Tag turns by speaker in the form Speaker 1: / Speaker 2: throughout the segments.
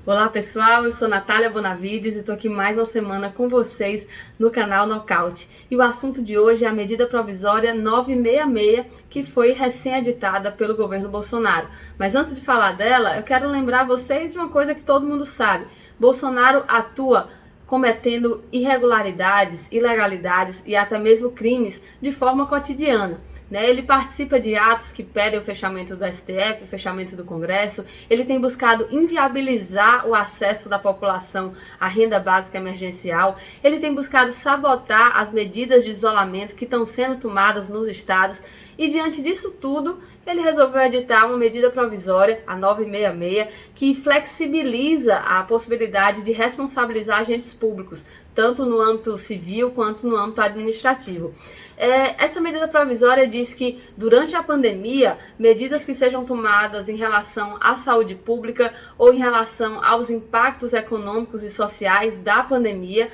Speaker 1: Olá pessoal, eu sou Natália Bonavides e estou aqui mais uma semana com vocês no canal Nocaute. E o assunto de hoje é a medida provisória 966, que foi recém-editada pelo governo Bolsonaro. Mas antes de falar dela, eu quero lembrar vocês de uma coisa que todo mundo sabe. Bolsonaro atua cometendo irregularidades, ilegalidades e até mesmo crimes de forma cotidiana. Ele participa de atos que pedem o fechamento do STF, o fechamento do Congresso. Ele tem buscado inviabilizar o acesso da população à renda básica emergencial. Ele tem buscado sabotar as medidas de isolamento que estão sendo tomadas nos estados. E diante disso tudo, ele resolveu editar uma medida provisória, a 966, que flexibiliza a possibilidade de responsabilizar agentes públicos, tanto no âmbito civil quanto no âmbito administrativo. Essa medida provisória diz que, durante a pandemia, medidas que sejam tomadas em relação à saúde pública ou em relação aos impactos econômicos e sociais da pandemia,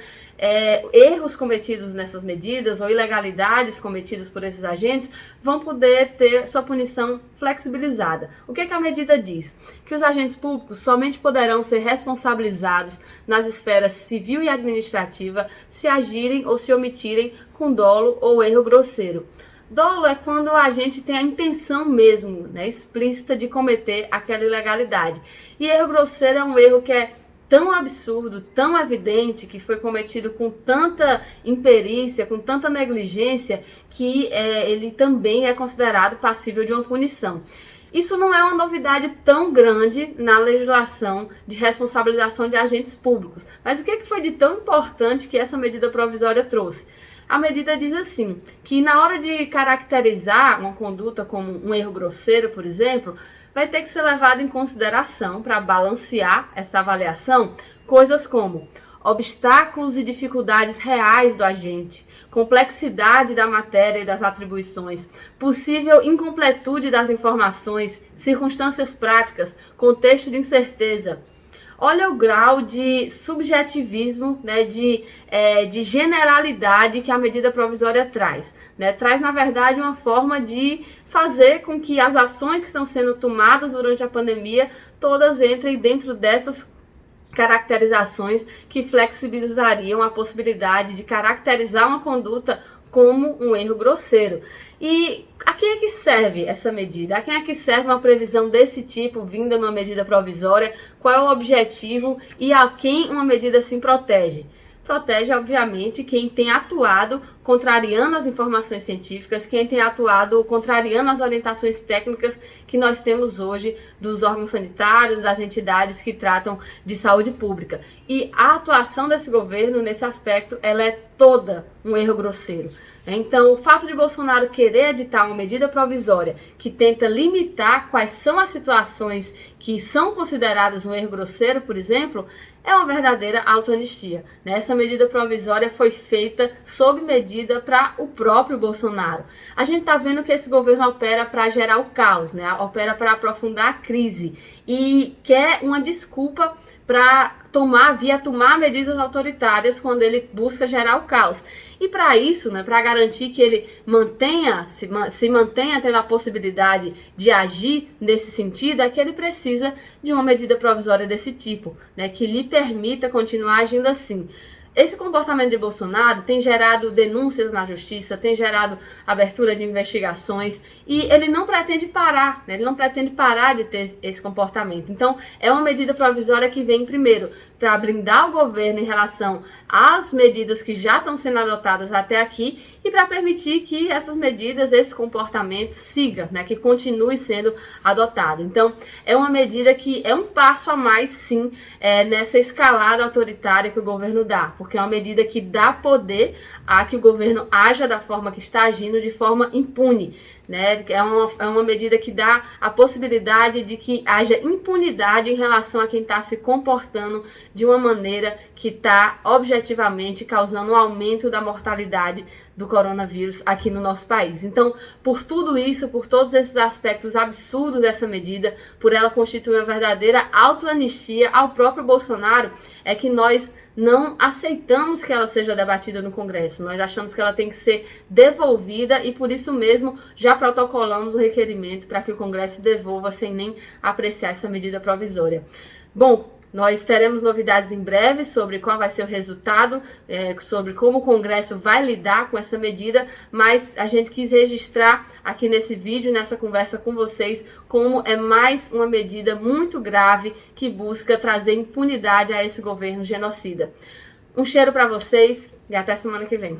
Speaker 1: erros cometidos nessas medidas ou ilegalidades cometidas por esses agentes vão poder ter sua punição flexibilizada. O que a medida diz? Que os agentes públicos somente poderão ser responsabilizados nas esferas civil e administrativa se agirem ou se omitirem com dolo ou erro grosseiro. Dolo é quando o agente tem a intenção mesmo, explícita de cometer aquela ilegalidade. E erro grosseiro é um erro que é tão absurdo, tão evidente, que foi cometido com tanta imperícia, com tanta negligência, que ele também é considerado passível de uma punição. Isso não é uma novidade tão grande na legislação de responsabilização de agentes públicos. Mas o que foi de tão importante que essa medida provisória trouxe? A medida diz assim, que na hora de caracterizar uma conduta como um erro grosseiro, por exemplo, vai ter que ser levado em consideração, para balancear essa avaliação, coisas como obstáculos e dificuldades reais do agente, complexidade da matéria e das atribuições, possível incompletude das informações, circunstâncias práticas, contexto de incerteza. Olha o grau de subjetivismo, de generalidade que a medida provisória traz. Traz, na verdade, uma forma de fazer com que as ações que estão sendo tomadas durante a pandemia todas entrem dentro dessas caracterizações que flexibilizariam a possibilidade de caracterizar uma conduta como um erro grosseiro. E a quem é que serve essa medida? A quem é que serve uma previsão desse tipo vinda numa medida provisória? Qual é o objetivo e a quem uma medida assim protege? Protege, obviamente, quem tem atuado contrariando as informações científicas, quem tem atuado contrariando as orientações técnicas que nós temos hoje dos órgãos sanitários, das entidades que tratam de saúde pública. E a atuação desse governo nesse aspecto, ela é toda um erro grosseiro. Então, o fato de Bolsonaro querer editar uma medida provisória que tenta limitar quais são as situações que são consideradas um erro grosseiro, por exemplo, é uma verdadeira autoanistia. Essa medida provisória foi feita sob medida para o próprio Bolsonaro. A gente está vendo que esse governo opera para gerar o caos, opera para aprofundar a crise e quer uma desculpa para tomar medidas autoritárias quando ele busca gerar o caos. E para isso, para garantir que ele se mantenha tendo a possibilidade de agir nesse sentido, é que ele precisa de uma medida provisória desse tipo, que lhe permita continuar agindo assim. Esse comportamento de Bolsonaro tem gerado denúncias na justiça, tem gerado abertura de investigações e ele não pretende parar, ele não pretende parar de ter esse comportamento. Então, é uma medida provisória que vem, primeiro, para blindar o governo em relação às medidas que já estão sendo adotadas até aqui e para permitir que essas medidas, esse comportamento siga, que continue sendo adotado. Então, é uma medida que é um passo a mais, sim, nessa escalada autoritária que o governo dá, porque é uma medida que dá poder a que o governo haja da forma que está agindo, de forma impune. É uma medida que dá a possibilidade de que haja impunidade em relação a quem está se comportando de uma maneira que está objetivamente causando um aumento da mortalidade do coronavírus aqui no nosso país. Então, por tudo isso, por todos esses aspectos absurdos dessa medida, por ela constituir uma verdadeira autoanistia ao próprio Bolsonaro, é que nós não aceitamos que ela seja debatida no Congresso. Nós achamos que ela tem que ser devolvida e, por isso mesmo, já protocolamos o requerimento para que o Congresso devolva sem nem apreciar essa medida provisória. Bom, Nós teremos novidades em breve sobre qual vai ser o resultado, sobre como o Congresso vai lidar com essa medida, mas a gente quis registrar aqui nesse vídeo, nessa conversa com vocês, como é mais uma medida muito grave que busca trazer impunidade a esse governo genocida. Um cheiro para vocês e até semana que vem.